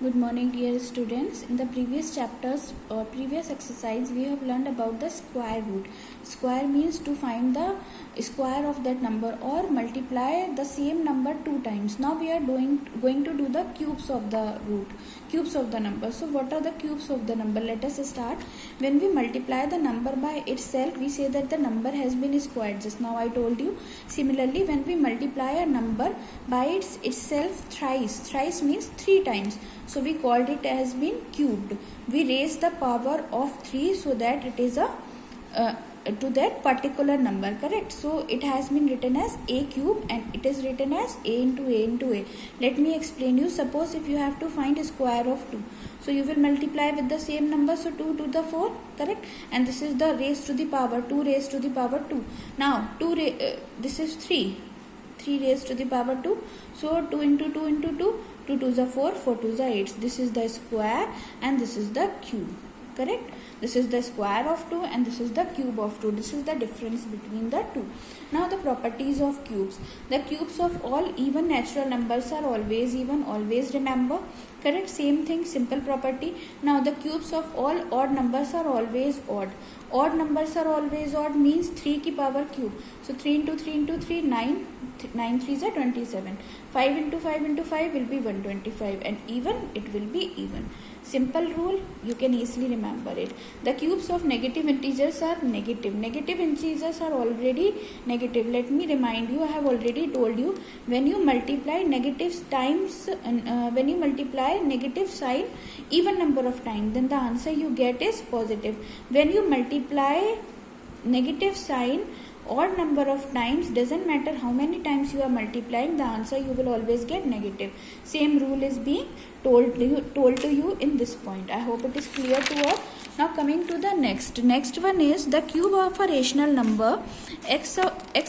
Good morning, dear students. In the previous chapters or previous exercise, we have learned about the square root. Square means to find the square of that number or multiply the same number two times. Now we are going to do the cubes of the root, cubes of the number. So what are the cubes of the number? Let us start. When we multiply the number by itself, we say that the number has been squared. Just now I told you. Similarly, when we multiply a number by itself thrice means three times. So we called it as been cubed. We raise the power of 3 so that it is a to that particular number, correct? So it has been written as a cube and it is written as a into a into a. Let me explain you. Suppose if you have to find a square of 2, so you will multiply with the same number, so 2 to the 4, correct? And this is the raised to the power 2 raised to the power 2. Now this is 3 raised to the power 2. So 2 into 2 into 2, 2 to the 4, 4 to the 8. This is the square and this is the cube, correct? This is the square of 2 and this is the cube of 2. This is the difference between the two. Now the properties of cubes. The cubes of all even natural numbers are always even, always remember, correct? Same thing, simple property. Now the cubes of all odd numbers are always odd. Odd numbers are always odd means 3 की power cube. So 3 into 3 into 3, 9. 9 3s are 27. 5 into 5 into 5 will be 125 and even it will be even. Simple rule, you can easily remember it. The cubes of negative integers are negative. Negative integers are already negative. Let me remind you, I have already told you, when you multiply negatives times, when you multiply negative sign even number of times, then the answer you get is positive. When you multiply negative sign odd number of times, doesn't matter how many times you are multiplying, the answer you will always get negative. Same rule is being told to you in this point. I hope it is clear to all. Now coming to the next one is the cube of a rational number. X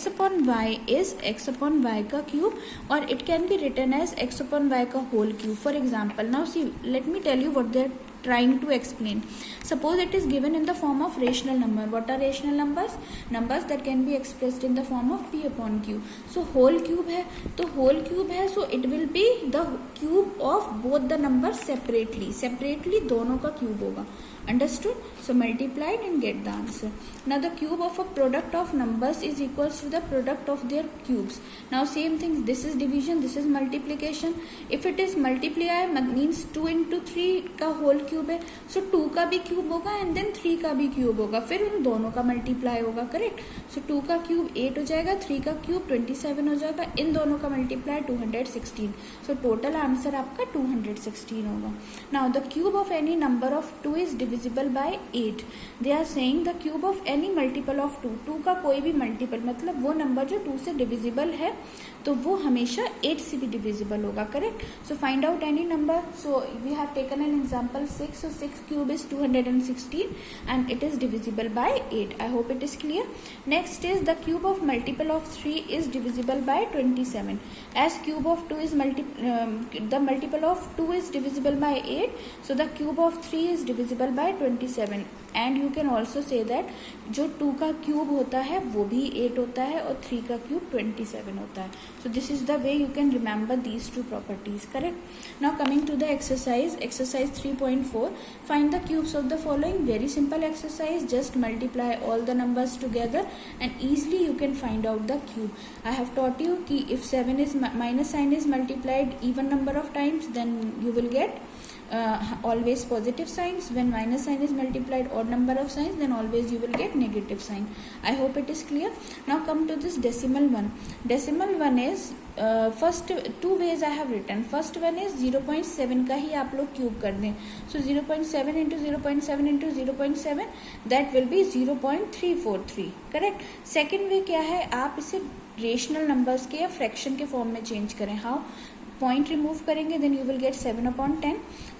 upon y is x upon y ka cube, or it can be written as x upon y ka whole cube. For example, now see, let me tell you what they are trying to explain. Suppose it is given in the form of rational number. What are rational numbers? Numbers that can be expressed in the form of p upon q. So whole cube है, तो whole cube है, so it will be the cube of both the numbers separately. Separately दोनों का cube होगा. Understood? So multiplied and get the answer. Now the cube of a product of numbers is equals to the product of their cubes. Now same thing, this is division, this is multiplication. If it is multiply means 2 into 3 का whole cube है, so 2 का भी cube होगा and then 3 का भी cube होगा, फिर उन दोनों का multiply होगा, correct? So 2 का cube 8 हो जाएगा, 3 का cube 27 हो जाएगा, इन दोनों का multiply 216. So total answer आपका 216 होगा. Now the cube of any number of 2 is divisible by 8. They are saying the cube of any multiple of 2. 2 का कोई भी multiple मतलब वो number जो 2 से divisible है, तो वो हमेशा 8 से भी divisible होगा, correct? So find out any number. So we have taken an example 6. So 6 cube is 216 and it is divisible by 8. I hope it is clear. Next is the cube of multiple of 3 is divisible by 27. As cube of 2 is the multiple of 2 is divisible by 8. So the cube of 3 is divisible by 27. And you can also say that जो 2 का cube होता है वो भी 8 होता है और 3 का cube 27 होता है. So this is the way you can remember these two properties, correct? Now coming to the exercise 3.4. Find the cubes of the following. Very simple exercise. Just multiply all the numbers together and easily you can find out the cube. I have taught you कि if 7 is minus sign is multiplied even number of times, then you will get always positive signs. When minus sign is multiplied odd number of signs, then always you will get negative sign. I hope it is clear. Now come to this decimal one. Decimal one is first two ways I have written. First one is 0.7 का ही आप लोग cube कर दें. So 0.7 into 0.7 into 0.7 that will be 0.343, correct? Second way क्या है, आप इसे rational numbers के या फ्रैक्शन के फॉर्म में चेंज करें. हाउ? पॉइंट रिमूव करेंगे then you will get 7/10.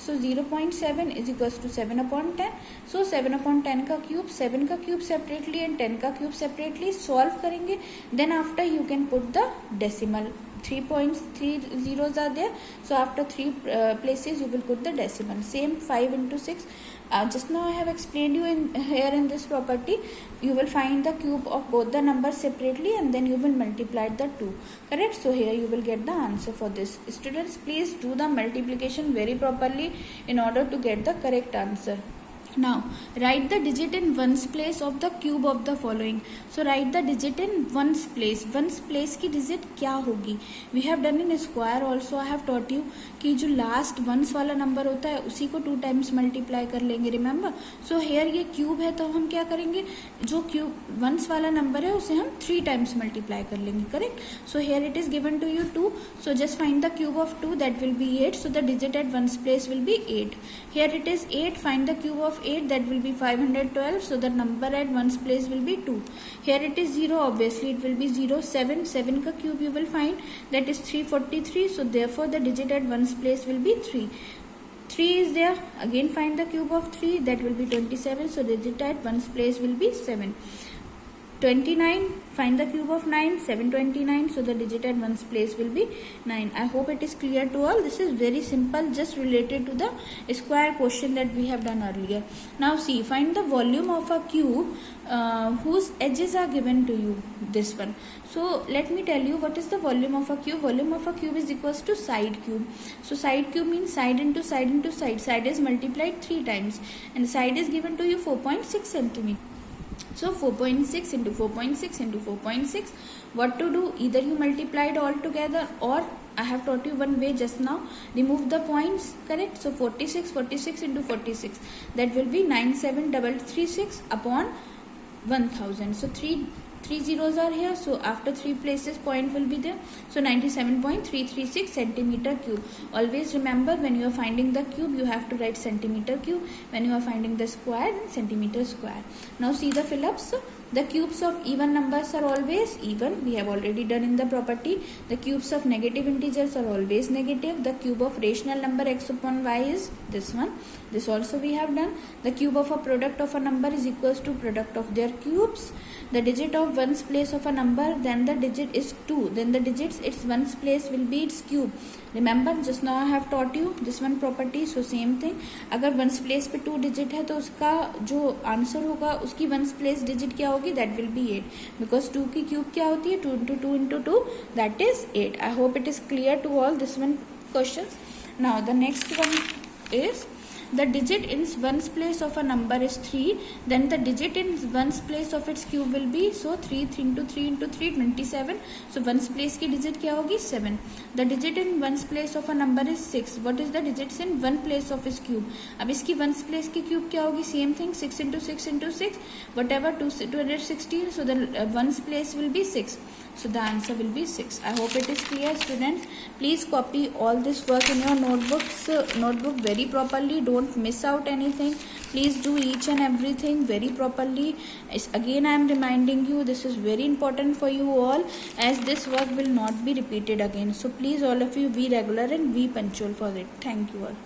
So 0.7 is equals to 7/10. So 7/10 का क्यूब, 7 का क्यूब सेपरेटली एंड 10 का क्यूब सेपरेटली सॉल्व करेंगे. Then after you can put the decimal 3 points, 3 zeros are there, so after 3 places you will put the decimal. Same 5 into 6. Just now I have explained you here in this property, you will find the cube of both the numbers separately and then you will multiply the two, correct? So here you will get the answer for this. Students, please do the multiplication very properly in order to get the correct answer. Now write the digit in ones place of the cube of the following. So write the digit in ones place. Ones place की digit क्या होगी? We have done in square also. I have taught you कि जो last ones वाला number होता है उसी को 2 times multiply कर लेंगे. Remember? So here ये cube है तो हम क्या करेंगे? जो cube ones वाला number है उसे हम 3 times multiply कर लेंगे. Correct? So here it is given to you 2. So just find the cube of 2, that will be 8. So the digit at ones place will be 8. Here it is 8. Find the cube of 8, that will be 512. So the number at ones place will be 2. Here it is 0, obviously it will be 0. 7 ka cube you will find, that is 343. So therefore the digit at ones place will be 3. 3 is there, again find the cube of 3, that will be 27. So the digit at ones place will be 7. 29, find the cube of 9, 729. So the digit at ones place will be 9. I hope it is clear to all. This is very simple, just related to the square question that we have done earlier. Now see, find the volume of a cube whose edges are given to you, this one. So let me tell you what is the volume of a cube. Volume of a cube is equals to side cube. So side cube means side into side into side. Side is multiplied 3 times and side is given to you 4.6 centimeter. So 4.6 into 4.6 into 4.6. What to do? Either you multiply it all together, or I have taught you one way just now. Remove the points, correct? So 46 into 46. That will be 97336 upon 1000. So 3 zeros are here. So after 3 places point will be there. So 97.336 centimeter cube. Always remember, when you are finding the cube you have to write centimeter cube. When you are finding the square, then centimeter square. Now see the fill-ups. The cubes of even numbers are always even. We have already done in the property. The cubes of negative integers are always negative. The cube of rational number x upon y is this one. This also we have done. The cube of a product of a number is equals to product of their cubes. The digit of ones place of a number, then the digit is 2. Then the digits its ones place will be its cube. Remember, just now I have taught you this one property. So same thing. अगर ones place पे 2 digit है तो उसका जो answer होगा उसकी ones place digit क्या होगी? That will be 8. Because 2 की cube क्या होती है? 2 into 2 into 2, that is 8. I hope it is clear to all this one questions. Now the next one is, the digit in ones place of a number is 3, then the digit in ones place of its cube will be, so 3 into 3 into 3, 27. So ones place की digit क्या होगी? 7. The digit in ones place of a number is 6. What is the digits in one place of its cube? अब इसकी ones place की cube क्या होगी? Same thing, 6 into 6 into 6, whatever, 216. So the ones place will be 6. So the answer will be 6. I hope it is clear, students. Please copy all this work in your notebook very properly. Don't miss out anything. Please do each and everything very properly. Again, I am reminding you, this is very important for you all, as this work will not be repeated again. So please all of you be regular and be punctual for it. Thank you all.